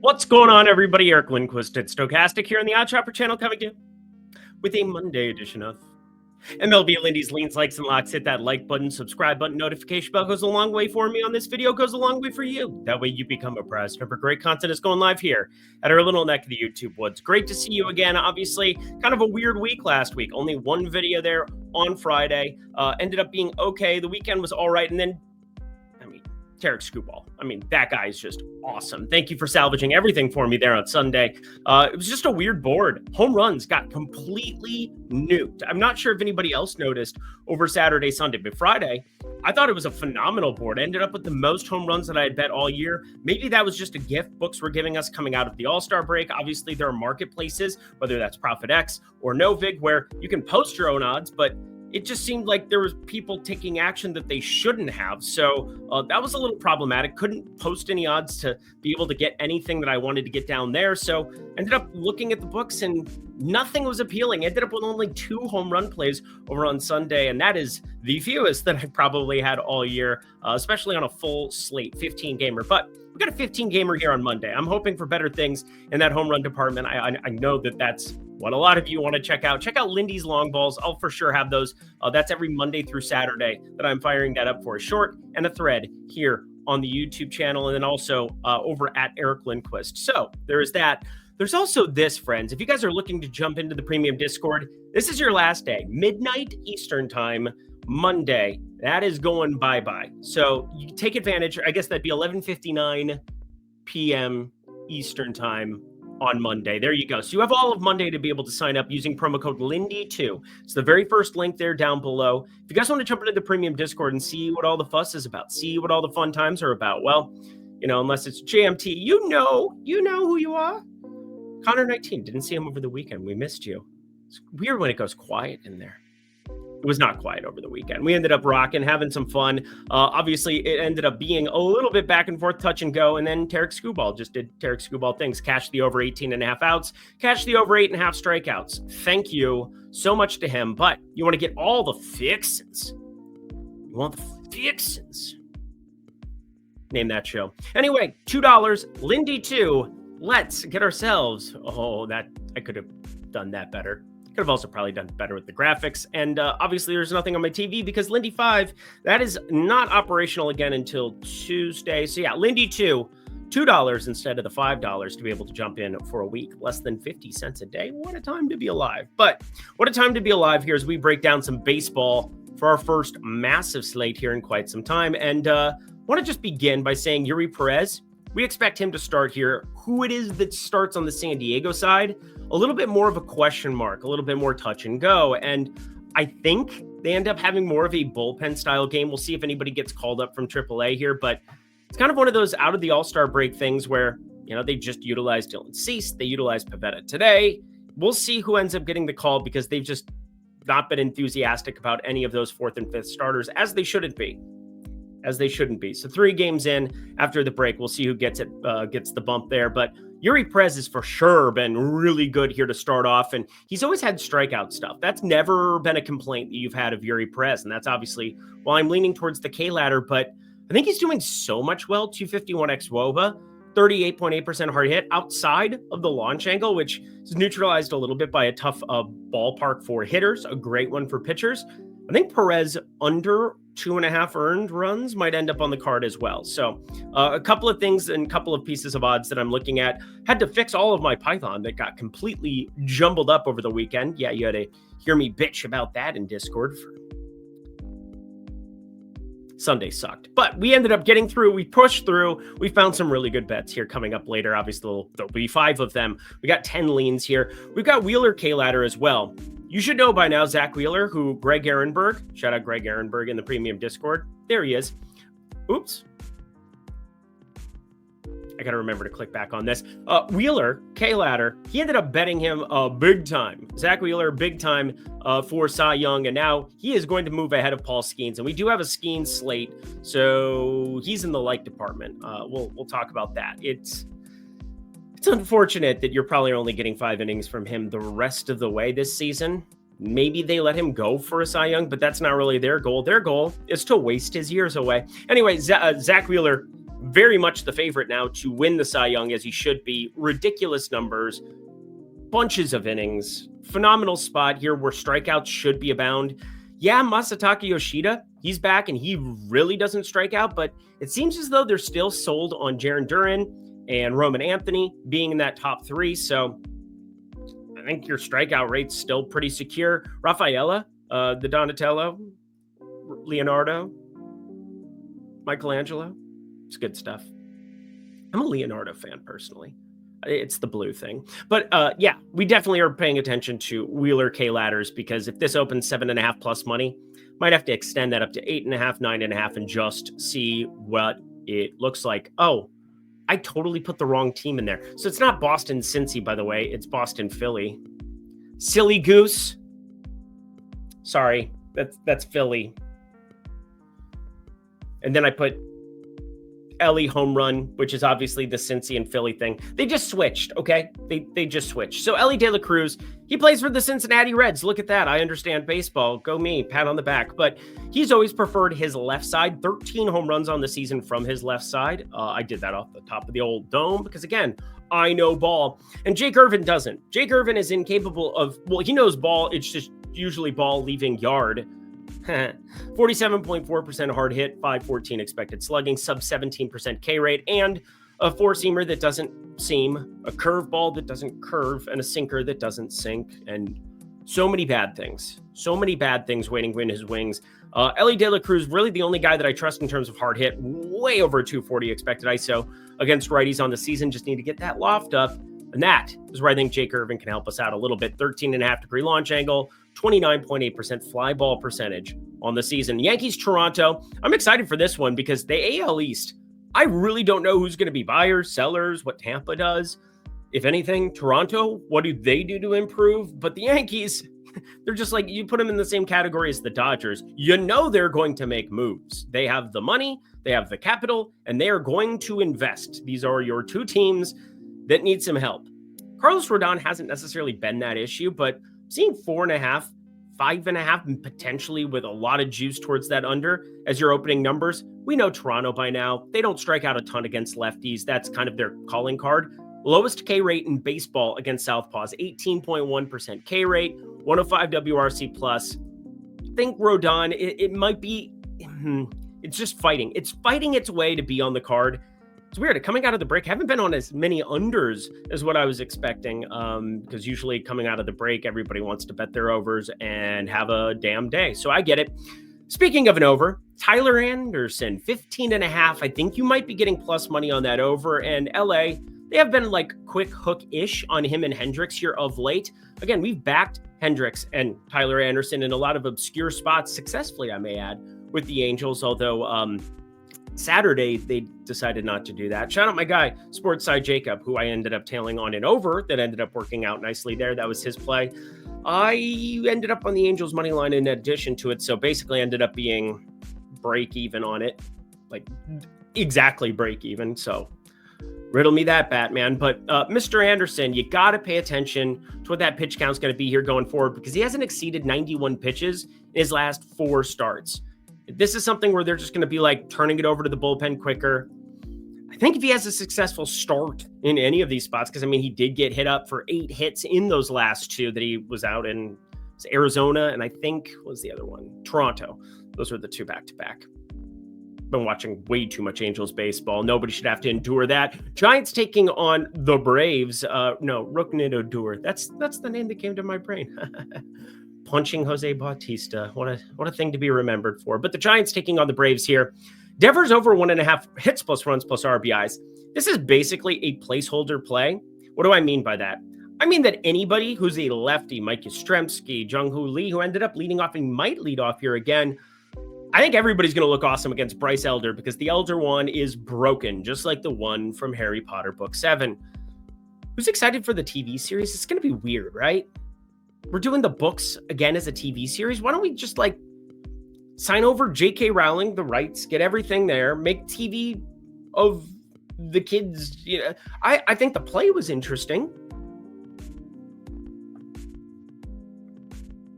What's going on, everybody? Eric Lindquist at Stochastic here on the Odd Shopper channel, coming to you with a Monday edition of MLB Lindy's Leans, Likes, and Locks. Hit that like button, subscribe button, notification bell goes a long way for me on this video, goes a long way for you. That way you become a prize for great content is going live here at our little neck of the YouTube woods. Great to see you again. Obviously, kind of a weird week last week. Only one video there on Friday. Ended up being okay. The weekend was all right, and then Tarek Skubal. That guy is just awesome. Thank you for salvaging everything for me there on Sunday. It was just a weird board. Home runs got completely nuked. I'm not sure if anybody else noticed over Saturday, Sunday, but Friday, I thought it was a phenomenal board. I ended up with the most home runs that I had bet all year. Maybe that was just a gift books were giving us coming out of the All-Star break. Obviously, there are marketplaces, whether that's ProfitX or Novig, where you can post your own odds, but it just seemed like there was people taking action that they shouldn't have. So that was a little problematic. Couldn't post any odds to be able to get anything that I wanted to get down there. So ended up looking at the books and nothing was appealing. Ended up with only 2 home run plays over on Sunday. And that is the fewest that I probably had all year, especially on a full slate, 15 gamer. But we got a 15 gamer here on Monday. I'm hoping for better things in that home run department. I know that that's what a lot of you want to check out. Check out Lindy's long balls. I'll for sure have those. That's every Monday through Saturday that I'm firing that up for a short and a thread here on the YouTube channel, and then also over at Eric Lindquist. So there is that. There's also this, friends. If you guys are looking to jump into the premium Discord, this is your last day, midnight Eastern time, Monday. That is going bye-bye. So you take advantage. I guess that'd be 11:59 p.m. Eastern time on Monday. There you go. So you have all of Monday to be able to sign up using promo code Lindy2. It's the very first link there down below. If you guys want to jump into the premium Discord and see what all the fuss is about, see what all the fun times are about, well, unless it's JMT, you know who you are. Connor 19, didn't see him over the weekend. We missed you. It's weird when it goes quiet in there. It was not quiet over the weekend. We ended up rocking, having some fun. Obviously, it ended up being a little bit back and forth, touch and go. And then Tarek Skubal just did Tarek Skubal things. Cashed the over 18.5 outs. Cashed the over 8.5 strikeouts. Thank you so much to him. But you want to get all the fixins. You want the fixins. Name that show. Anyway, $2. Lindy 2. Let's get ourselves. Oh, that I could have done that better. Could have also probably done better with the graphics. And obviously there's nothing on my TV because Lindy 5, that is not operational again until Tuesday. So yeah, Lindy 2, $2 instead of the $5 to be able to jump in for a week. Less than 50 cents a day. What a time to be alive. But what a time to be alive here as we break down some baseball for our first massive slate here in quite some time. And want to just begin by saying Yuri Perez, we expect him to start here. Who it is that starts on the San Diego side, a little bit more of a question mark, a little bit more touch and go. And I think they end up having more of a bullpen style game. We'll see if anybody gets called up from AAA here, but it's kind of one of those out of the All-Star break things where, they just utilized Dylan Cease. They utilized Pivetta today. We'll see who ends up getting the call because they've just not been enthusiastic about any of those 4th and 5th starters as they shouldn't be. So 3 games in after the break, we'll see who gets the bump there. But Yuri Perez has for sure been really good here to start off, and he's always had strikeout stuff. That's never been a complaint that you've had of Yuri Perez, and that's obviously why I'm leaning towards the K ladder. But I think he's doing so much well. 251 xWOBA, 38.8% hard hit outside of the launch angle, which is neutralized a little bit by a tough ballpark for hitters, a great one for pitchers. I think Perez under 2.5 earned runs might end up on the card as well. So a couple of things and a couple of pieces of odds that I'm looking at. Had to fix all of my Python that got completely jumbled up over the weekend. Yeah, you had to hear me bitch about that in Discord. Sunday sucked, but we ended up getting through. We pushed through. We found some really good bets here coming up later. Obviously, there'll be 5 of them. We got 10 leans here. We've got Wheeler K-Ladder as well. You should know by now, Zach Wheeler, who Greg Ehrenberg, shout out Greg Ehrenberg in the premium Discord. There he is. Oops. I got to remember to click back on this. Wheeler, K-Ladder, he ended up betting him big time. Zach Wheeler, big time for Cy Young, and now he is going to move ahead of Paul Skeens. And we do have a Skeens slate, so he's in the like department. We'll talk about that. It's unfortunate that you're probably only getting 5 innings from him the rest of the way this season. Maybe they let him go for a Cy Young, but that's not really their goal. Their goal is to waste his years away. Anyway, Zach Wheeler, very much the favorite now to win the Cy Young, as he should be. Ridiculous numbers, bunches of innings, phenomenal spot here where strikeouts should be abound. Yeah, Masataka Yoshida, he's back and he really doesn't strike out, but it seems as though they're still sold on Jarren Duran and Roman Anthony being in that top three. So I think your strikeout rate's still pretty secure. Rafaela, the Donatello, Leonardo, Michelangelo, it's good stuff. I'm a Leonardo fan personally. It's the blue thing. But yeah, we definitely are paying attention to Wheeler K ladders, because if this opens 7.5 plus money, might have to extend that up to 8.5, 9.5, and just see what it looks like. Oh, I totally put the wrong team in there. So it's not Boston Cincy, by the way. It's Boston Philly. Silly goose. Sorry, that's Philly. And then I put Ellie home run, which is obviously the Cincy and Philly thing. They just switched, okay? They just switched. So Ellie De La Cruz, he plays for the Cincinnati Reds. Look at that. I understand baseball. Go me, pat on the back. But he's always preferred his left side. 13 home runs on the season from his left side. I did that off the top of the old dome because, again, I know ball. And Jake Irvin doesn't. Jake Irvin is incapable of, well, he knows ball. It's just usually ball leaving yard. 47.4% hard hit, 514 expected slugging, sub 17% K rate, and a four-seamer that doesn't seam, a curveball that doesn't curve, and a sinker that doesn't sink, and so many bad things. So many bad things waiting in his wings. Ellie De La Cruz, really the only guy that I trust in terms of hard hit, way over 240 expected ISO against righties on the season. Just need to get that loft up, and that is where I think Jake Irvin can help us out a little bit. 13.5-degree launch angle, 29.8% fly ball percentage on the season. Yankees, Toronto. I'm excited for this one because the AL East, I really don't know who's going to be buyers, sellers, what Tampa does. If anything, Toronto, what do they do to improve? But the Yankees, they're just like, you put them in the same category as the Dodgers. You know they're going to make moves. They have the money, they have the capital, and they are going to invest. These are your two teams that need some help. Carlos Rodon hasn't necessarily been that issue, but seeing 4.5, 5.5, and potentially with a lot of juice towards that under as your opening numbers. We know Toronto by now. They don't strike out a ton against lefties. That's kind of their calling card. Lowest K rate in baseball against southpaws, 18.1% K rate, 105 WRC plus. I think Rodon, it might be, it's just fighting. It's fighting its way to be on the card. It's weird. Coming out of the break, haven't been on as many unders as what I was expecting, because usually coming out of the break, everybody wants to bet their overs and have a damn day. So I get it. Speaking of an over, Tyler Anderson, 15.5. I think you might be getting plus money on that over. And LA, they have been like quick hook-ish on him and Hendricks here of late. Again, we've backed Hendricks and Tyler Anderson in a lot of obscure spots successfully, I may add, with the Angels, although Saturday, they decided not to do that. Shout out my guy, Sportside Jacob, who I ended up tailing on an over that ended up working out nicely there. That was his play. I ended up on the Angels money line in addition to it, so basically ended up being break even on it, like exactly break even. So riddle me that, Batman. But Mr. Anderson, you got to pay attention to what that pitch count's going to be here going forward, because he hasn't exceeded 91 pitches in his last 4 starts. This is something where they're just going to be like turning it over to the bullpen quicker. I think if he has a successful start in any of these spots, because I mean, he did get hit up for 8 hits in those last 2 that he was out in Arizona. And I think, what was the other one? Toronto. Those were the 2 back-to-back. Been watching way too much Angels baseball. Nobody should have to endure that. Giants taking on the Braves. Ruknid Odor. That's the name that came to my brain. Punching Jose Bautista. What a thing to be remembered for. But the Giants taking on the Braves here. Devers over 1.5 hits plus runs plus RBIs. This is basically a placeholder play. What do I mean by that? I mean that anybody who's a lefty, Mike Yastrzemski, Jung-Hoo Lee, who ended up leading off and might lead off here again, I think everybody's going to look awesome against Bryce Elder, because the Elder one is broken, just like the one from Harry Potter Book 7. Who's excited for the TV series? It's going to be weird, right? We're doing the books again as a TV series. Why don't we just like sign over J.K. Rowling, the rights, get everything there, make TV of the kids? You know, I think the play was interesting.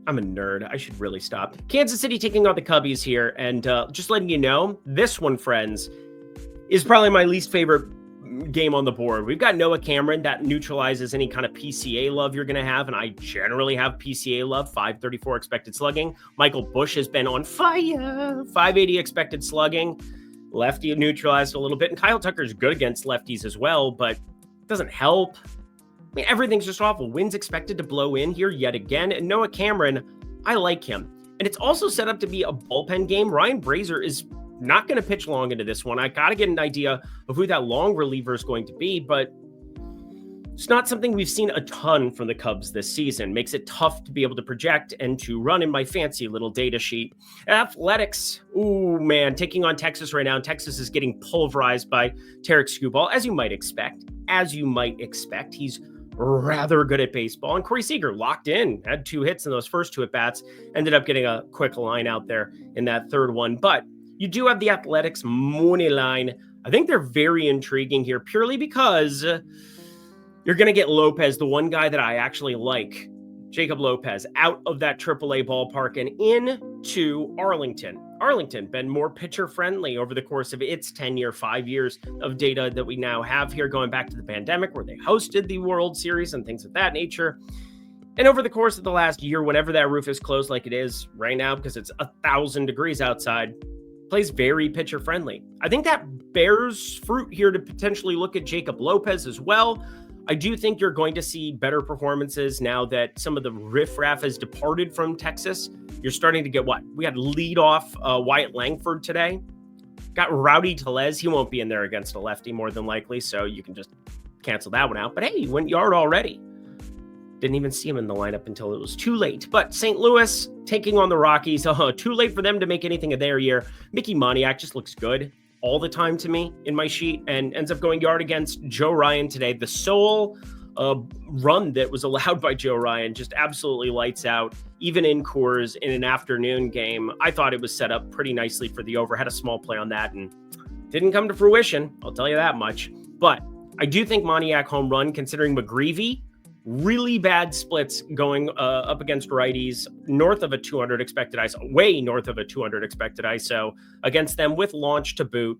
I'm a nerd. I should really stop. Kansas City taking on the Cubbies here. And just letting you know, this one, friends, is probably my least favorite game on the board. We've got Noah Cameron. That neutralizes any kind of PCA love you're going to have, and I generally have PCA love. 534 expected slugging. Michael Busch has been on fire. 580 expected slugging. Lefty neutralized a little bit, and Kyle Tucker's good against lefties as well, but it doesn't help. I mean, everything's just awful. Wins expected to blow in here yet again, and Noah Cameron, I like him. And it's also set up to be a bullpen game. Ryan Brazier is not going to pitch long into this one. I got to get an idea of who that long reliever is going to be, but it's not something we've seen a ton from the Cubs this season. Makes it tough to be able to project and to run in my fancy little data sheet. Athletics, ooh, man, taking on Texas right now. And Texas is getting pulverized by Tarek Skubal, as you might expect. He's rather good at baseball. And Corey Seager locked in, had 2 hits in those first 2 at-bats, ended up getting a quick line out there in that third one. But you do have the Athletics money line. I think they're very intriguing here purely because you're going to get Lopez, the one guy that I actually like, Jacob Lopez, out of that AAA ballpark and into Arlington. Arlington been more pitcher friendly over the course of its 10-year, 5 years of data that we now have here, going back to the pandemic where they hosted the World Series and things of that nature. And over the course of the last year, whenever that roof is closed like it is right now, because it's 1,000 degrees outside, plays very pitcher friendly. I think that bears fruit here to potentially look at Jacob Lopez as well. I do think you're going to see better performances now that some of the riffraff has departed from Texas. You're starting to get what? We had leadoff Wyatt Langford today. Got Rowdy Tellez. He won't be in there against a lefty more than likely, so you can just cancel that one out. But hey, he went yard already. Didn't even see him in the lineup until it was too late. But St. Louis taking on the Rockies. Too late for them to make anything of their year. Mickey Moniak just looks good all the time to me in my sheet and ends up going yard against Joe Ryan today. The sole run that was allowed by Joe Ryan just absolutely lights out, even in Coors in an afternoon game. I thought it was set up pretty nicely for the over. Had a small play on that and didn't come to fruition. I'll tell you that much. But I do think Moniak home run, considering McGreevy, really bad splits going up against righties, north of a 200 expected ISO, way north of a 200 expected ISO against them with launch to boot.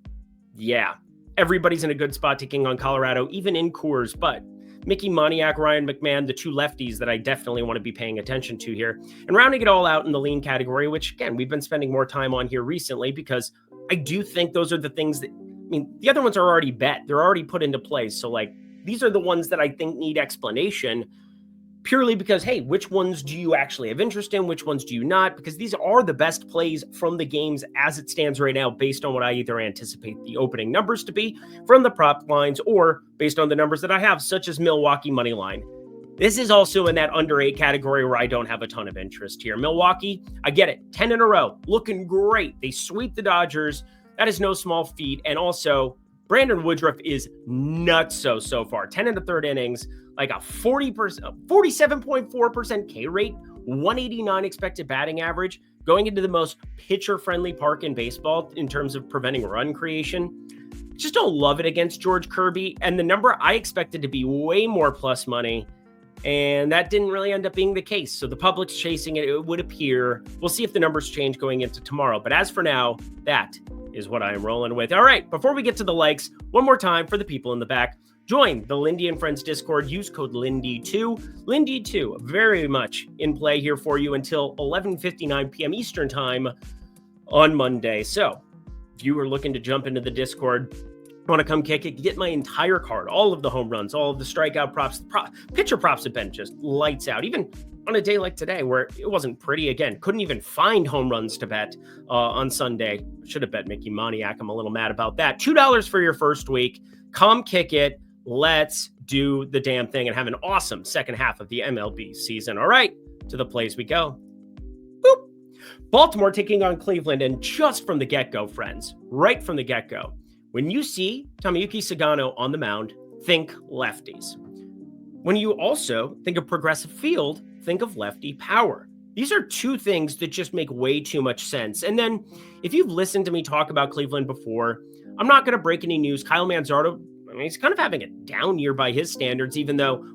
Yeah, everybody's in a good spot taking on Colorado, even in Coors, but Mickey Moniak, Ryan McMahon, the 2 lefties that I definitely want to be paying attention to here. And rounding it all out in the lean category, which again, we've been spending more time on here recently because I do think those are the things that, I mean, the other ones are already bet. They're already put into place. So like, these are the ones that I think need explanation purely because, hey, which ones do you actually have interest in? Which ones do you not? Because these are the best plays from the games as it stands right now, based on what I either anticipate the opening numbers to be from the prop lines or based on the numbers that I have, such as Milwaukee money line. This is also in that under 8 category where I don't have a ton of interest here. Milwaukee, I get it. 10 in a row, looking great. They sweep the Dodgers. That is no small feat. And also, Brandon Woodruff is nuts so far. 10 in the third innings, like a 47.4% K rate, 189 expected batting average, going into the most pitcher-friendly park in baseball in terms of preventing run creation. Just don't love it against George Kirby. And the number I expected to be way more plus money, and that didn't really end up being the case. So the public's chasing it, it would appear. We'll see if the numbers change going into tomorrow. But as for now, that is what I am rolling with. All right, before we get to the likes, one more time for the people in the back, join the Lindy and Friends Discord. Use code Lindy2. Lindy2, very much in play here for you until 11:59 p.m. Eastern time on Monday. So if you are looking to jump into the Discord, want to come kick it, get my entire card, all of the home runs, all of the strikeout props, pitcher props have been just lights out. Even on a day like today where it wasn't pretty, again, couldn't even find home runs to bet on Sunday. Should have bet Mickey Moniak. I'm a little mad about that. $2 for your first week. Come kick it. Let's do the damn thing and have an awesome second half of the MLB season. All right, to the plays we go. Boop. Baltimore taking on Cleveland, and just from the get-go, friends, right from the get-go, when you see Tomoyuki Sagano on the mound, think lefties. When you also think of Progressive Field, think of lefty power. These are 2 things that just make way too much sense. And then if you've listened to me talk about Cleveland before, I'm not going to break any news. Kyle Manzardo, I mean, he's kind of having a down year by his standards, even though,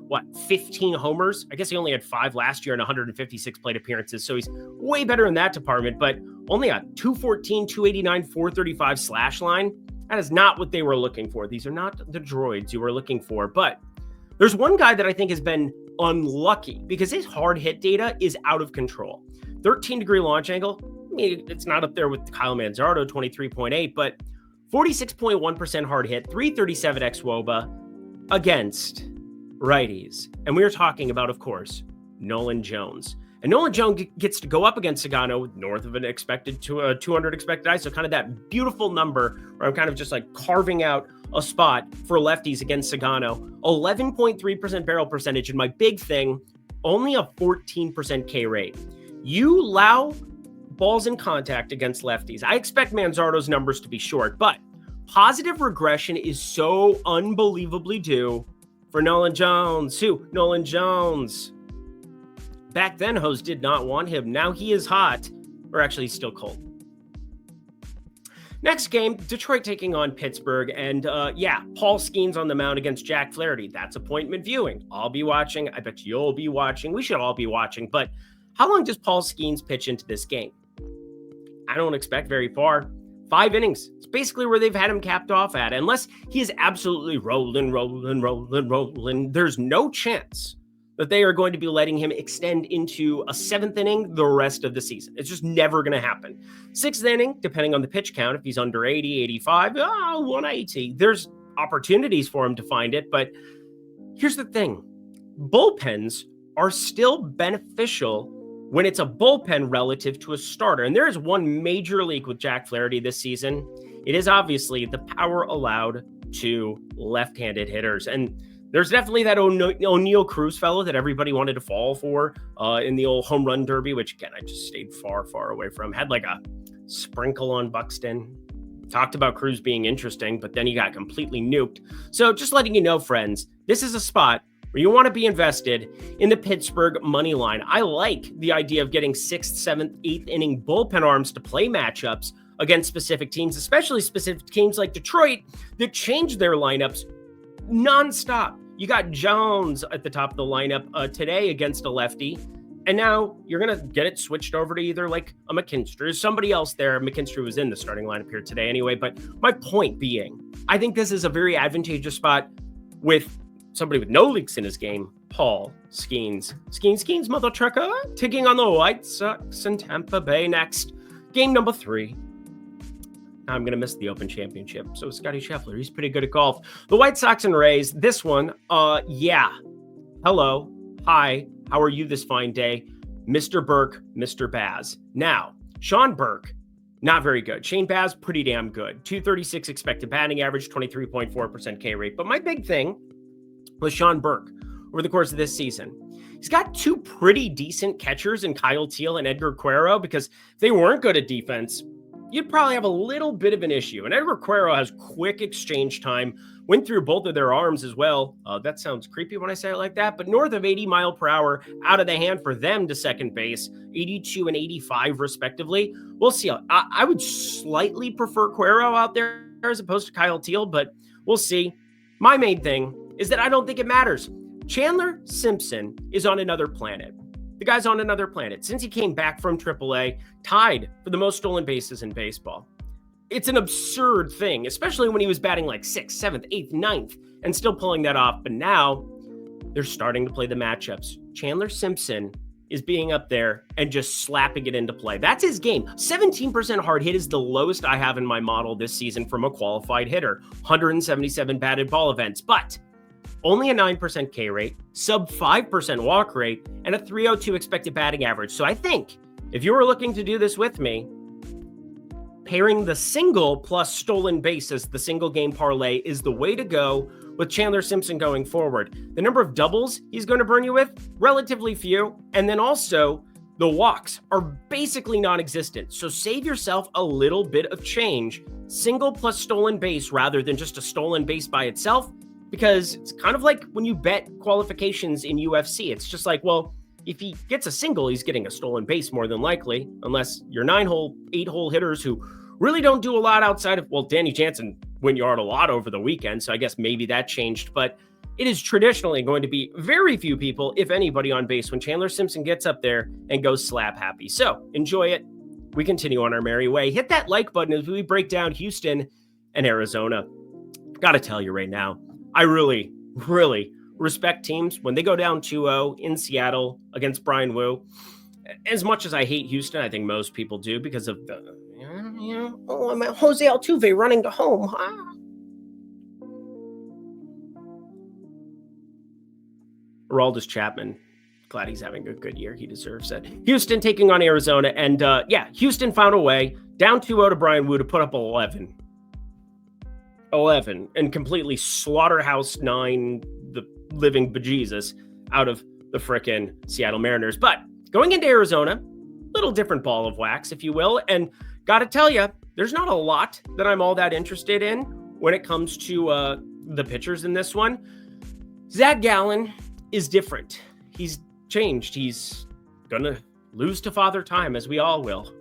15 homers? I guess he only had 5 last year and 156 plate appearances. So he's way better in that department, but only a 214, 289, 435 slash line. That is not what they were looking for. These are not the droids you were looking for. But there's one guy that I think has been unlucky because his hard hit data is out of control. 13-degree launch angle. I mean, it's not up there with Kyle Manzardo, 23.8, but 46.1% hard hit, 337 xWOBA against righties. And we are talking about, of course, Nolan Jones. And Nolan Jones gets to go up against Sagano north of an expected 200 expected ISO, kind of that beautiful number where I'm kind of just like carving out a spot for lefties against Sagano. 11.3% barrel percentage, and my big thing, only a 14% K rate. You allow balls in contact against lefties. I expect Manzardo's numbers to be short, but positive regression is so unbelievably due for Nolan Jones. Who? Nolan Jones. Back then, hosts did not want him. Now he is hot, or actually he's still cold. Next game, Detroit taking on Pittsburgh. And Paul Skeens on the mound against Jack Flaherty. That's appointment viewing. I'll be watching. I bet you'll be watching. We should all be watching. But how long does Paul Skeens pitch into this game? I don't expect very far. 5 innings. It's basically where they've had him capped off at. Unless he is absolutely rolling. There's no chance that they are going to be letting him extend into a 7th inning the rest of the season. It's just never going to happen. 6th inning, depending on the pitch count, if he's under 80, 85, 180, there's opportunities for him to find it. But here's the thing. Bullpens are still beneficial when it's a bullpen relative to a starter. And there is one major leak with Jack Flaherty this season. It is obviously the power allowed to left-handed hitters. And there's definitely that O'Neal Cruz fellow that everybody wanted to fall for in the old home run derby, which, again, I just stayed far, far away from. Had like a sprinkle on Buxton. Talked about Cruz being interesting, but then he got completely nuked. So just letting you know, friends, this is a spot where you want to be invested in the Pittsburgh money line. I like the idea of getting 6th, 7th, 8th inning bullpen arms to play matchups against specific teams, especially specific teams like Detroit that change their lineups nonstop. You got Jones at the top of the lineup today against a lefty, and now you're going to get it switched over to either like a McKinstry or somebody else there. McKinstry was in the starting lineup here today anyway, but my point being, I think this is a very advantageous spot with somebody with no leaks in his game, Paul Skeens. Skeens, mother trucker, taking on the White Sox in Tampa Bay next. Game number 3. I'm going to miss the Open Championship. So Scotty Scheffler, he's pretty good at golf. The White Sox and Rays, this one, hello, hi, how are you this fine day? Mr. Burke, Mr. Baz. Now, Sean Burke, not very good. Shane Baz, pretty damn good. 236 expected batting average, 23.4% K rate. But my big thing was Sean Burke over the course of this season. He's got 2 pretty decent catchers in Kyle Teel and Edgar Quero, because if they weren't good at defense, you'd probably have a little bit of an issue. And Edgar Quero has quick exchange time, went through both of their arms as well. That sounds creepy when I say it like that, but north of 80 mile per hour out of the hand for them to second base, 82 and 85 respectively. We'll see. I would slightly prefer Quero out there as opposed to Kyle Teel, but we'll see. My main thing is that I don't think it matters. Chandler Simpson is on another planet. The guy's on another planet. Since he came back from AAA, tied for the most stolen bases in baseball. It's an absurd thing, especially when he was batting like 6th, 7th, 8th, 9th, and still pulling that off. But now they're starting to play the matchups. Chandler Simpson is being up there and just slapping it into play. That's his game. 17% hard hit is the lowest I have in my model this season from a qualified hitter. 177 batted ball events, but only a 9% K rate, sub 5% walk rate, and a 302 expected batting average. So I think if you were looking to do this with me, pairing the single plus stolen base as the single game parlay is the way to go with Chandler Simpson going forward. The number of doubles he's going to burn you with, relatively few. And then also the walks are basically non-existent. So save yourself a little bit of change, single plus stolen base rather than just a stolen base by itself. Because it's kind of like when you bet qualifications in UFC. It's just like, well, if he gets a single, he's getting a stolen base more than likely, unless you're 9-hole, 8-hole hitters who really don't do a lot outside of, well, Danny Jansen went yard a lot over the weekend, so I guess maybe that changed. But it is traditionally going to be very few people, if anybody, on base when Chandler Simpson gets up there and goes slap happy. So enjoy it. We continue on our merry way. Hit that like button as we break down Houston and Arizona. Got to tell you right now, I really, really respect teams when they go down 2-0 in Seattle against Brian Wu. As much as I hate Houston, I think most people do because of the, I'm Jose Altuve running to home. Aroldis Chapman, glad he's having a good year. He deserves it. Houston taking on Arizona. And Houston found a way down 2-0 to Brian Wu to put up 11 and completely slaughterhouse 9 the living bejesus out of the frickin' Seattle Mariners. But going into Arizona, little different ball of wax, if you will. And got to tell you, there's not a lot that I'm all that interested in when it comes to the pitchers in this one. Zach Gallen is different. He's changed. He's going to lose to Father Time, as we all will.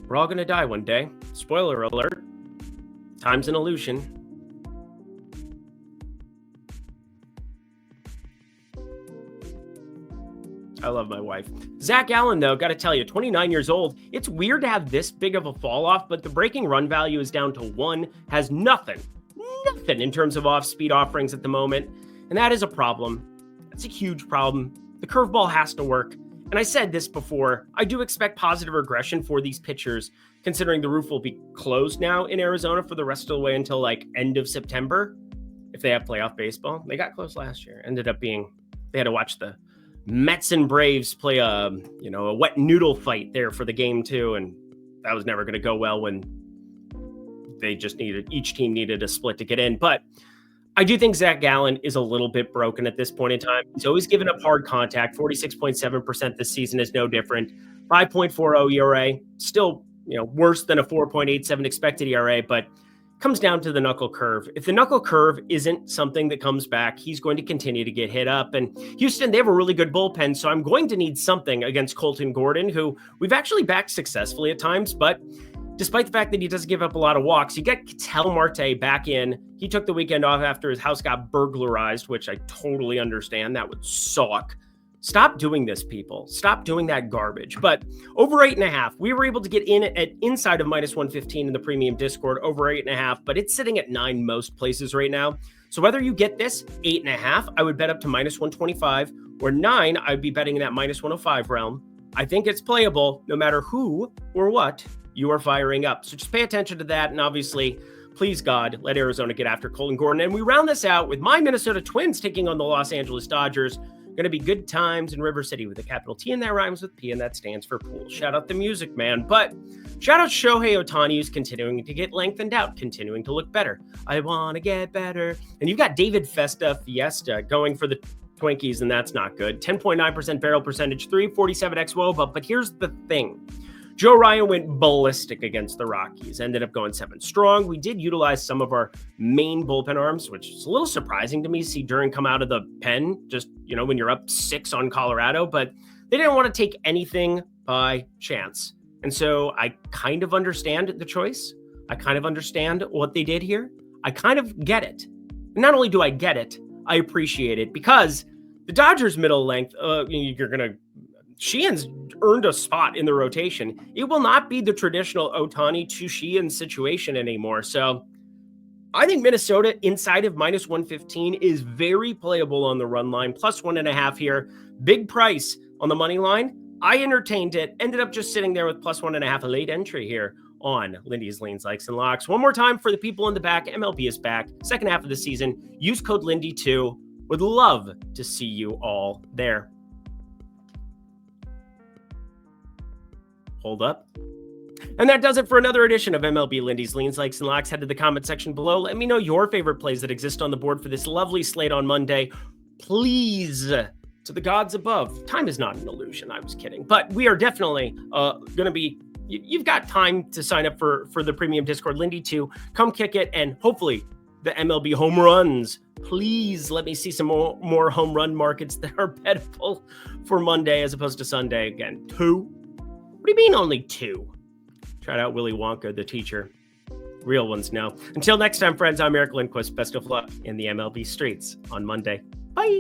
We're all going to die one day. Spoiler alert. Time's an illusion. I love my wife. Zach Gallen, though, got to tell you, 29 years old. It's weird to have this big of a fall off, but the breaking run value is down to 1. Has nothing in terms of off-speed offerings at the moment. And that is a problem. That's a huge problem. The curveball has to work. And I said this before, I do expect positive regression for these pitchers, considering the roof will be closed now in Arizona for the rest of the way until like end of September. If they have playoff baseball, they got close last year. Ended up being, they had to watch the Mets and Braves play a wet noodle fight there for the game too. And that was never going to go well when each team needed a split to get in. But I do think Zach Gallen is a little bit broken at this point in time. He's always given up hard contact. 46.7% this season is no different. 5.40 ERA, still, worse than a 4.87 expected ERA, but comes down to the knuckle curve. If the knuckle curve isn't something that comes back, he's going to continue to get hit up. And Houston, they have a really good bullpen, so I'm going to need something against Colton Gordon, who we've actually backed successfully at times, but despite the fact that he doesn't give up a lot of walks, you get Ketel Marte back in. He took the weekend off after his house got burglarized, which I totally understand. That would suck. Stop doing this, people. Stop doing that garbage. But over 8.5, we were able to get in at inside of -115 in the premium Discord, over 8.5, but it's sitting at 9 most places right now. So whether you get this 8.5, I would bet up to -125, or 9, I'd be betting in that -105 realm. I think it's playable no matter who or what you are firing up. So just pay attention to that. And obviously, please God, let Arizona get after Colton Gordon. And we round this out with my Minnesota Twins taking on the Los Angeles Dodgers. Going to be good times in River City with a capital T, and that rhymes with P, and that stands for pool. Shout out the music, man. But shout out Shohei Ohtani, who's continuing to get lengthened out, continuing to look better. I want to get better. And you've got David Fiesta going for the Twinkies, and that's not good. 10.9% barrel percentage, 347 xWOBA. But here's the thing. Joe Ryan went ballistic against the Rockies, ended up going 7 strong. We did utilize some of our main bullpen arms, which is a little surprising to me, see Duran come out of the pen, just, when you're up 6 on Colorado, but they didn't want to take anything by chance. And so I kind of understand the choice. I kind of understand what they did here. I kind of get it. And not only do I get it, I appreciate it, because the Dodgers middle length, Sheehan's earned a spot in the rotation. It will not be the traditional Ohtani to Sheehan situation anymore. So I think Minnesota inside of -115 is very playable on the run line. +1.5 here. Big price on the money line. I entertained it. Ended up just sitting there with +1.5, a late entry here on Lindy's Leans, Likes, and Locks. One more time for the people in the back. MLB is back. Second half of the season. Use code Lindy2. Would love to see you all there. Hold up. And that does it for another edition of MLB Lindy's Leans, Likes, and Locks. Head to the comment section below. Let me know your favorite plays that exist on the board for this lovely slate on Monday. Please, to the gods above. Time is not an illusion. I was kidding. But we are definitely going to be... You've got time to sign up for the premium Discord, Lindy 2. Come kick it, and hopefully the MLB home runs. Please let me see some more home run markets that are bettable for Monday as opposed to Sunday. Again, 2. What do you mean only 2? Shout out Willy Wonka, the teacher. Real ones know. Until next time, friends, I'm Eric Lindquist. Best of luck in the MLB streets on Monday.